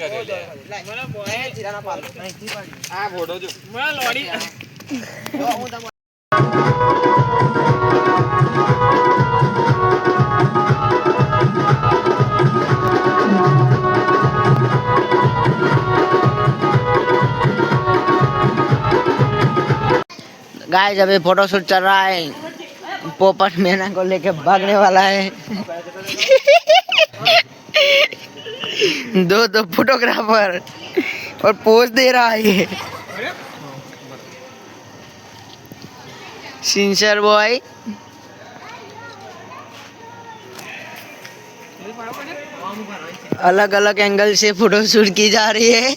Guys अभी photoshoot चल रहा है। पोपट मैना को लेके भागने वाला है। दो फोटोग्राफर और पोज दे रहा है सिंसियर बॉय। अलग अलग एंगल से फोटोशूट की जा रही है।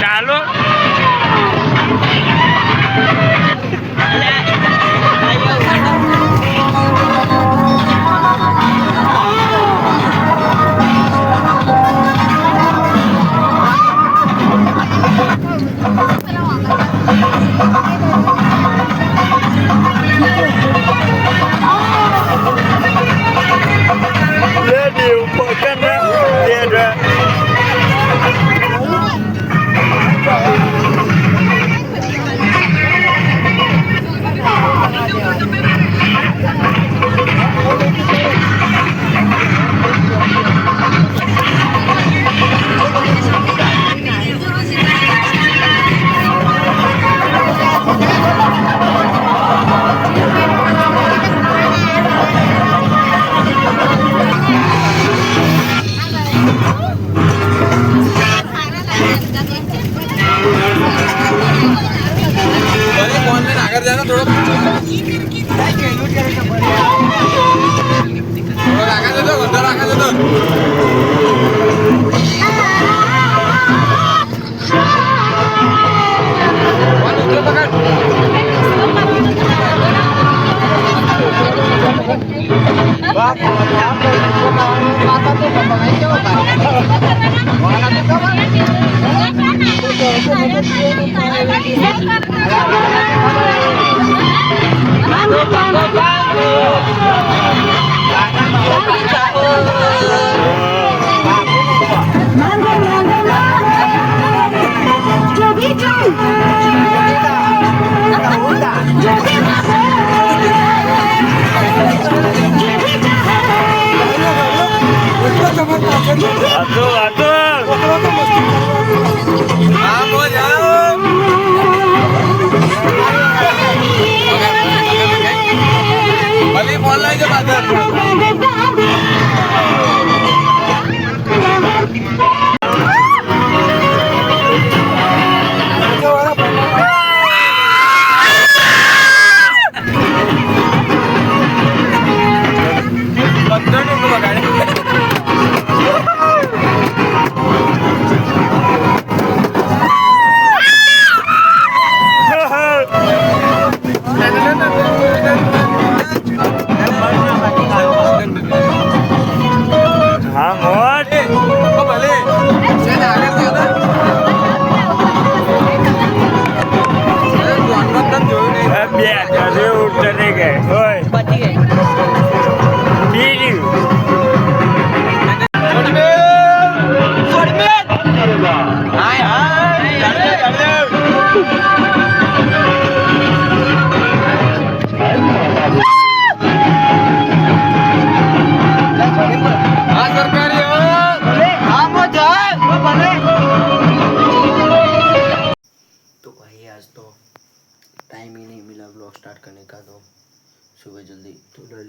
ચાલો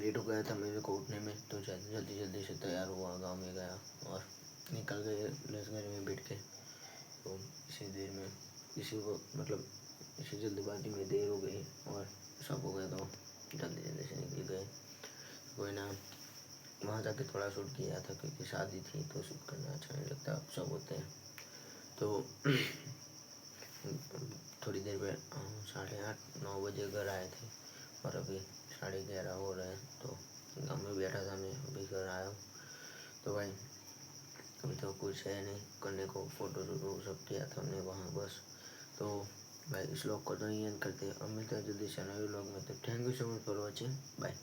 लेट हो गया था मेरे को उठने में, तो जल्दी जल्दी से तैयार हुआ, गांव में गया और निकल गए लश्कर में बैठ के। तो इसी देर में इसी को मतलब इसी जल्दबाजी में देर हो गई और सब हो गया, तो जल्दी जल्दी से निकल गए। कोई ना, वहाँ जाके थोड़ा शूट किया था क्योंकि शादी थी तो शूट करना अच्छा नहीं लगता, सब होते हैं। तो थोड़ी देर में 8:30-9 बजे घर आए थे और अभी 11:30 हो रहे हैं। तो गाँव में बैठा था मैं, अभी घर आया हूँ। तो भाई अभी तो कुछ है नहीं करने को, फोटो शूट सब किया था हमने वहाँ बस। तो भाई इस व्लॉग को तो यही एंड करते हैं, उम्मीद है जल्दी से नए व्लॉग में। तो thank you so much for watching, bye.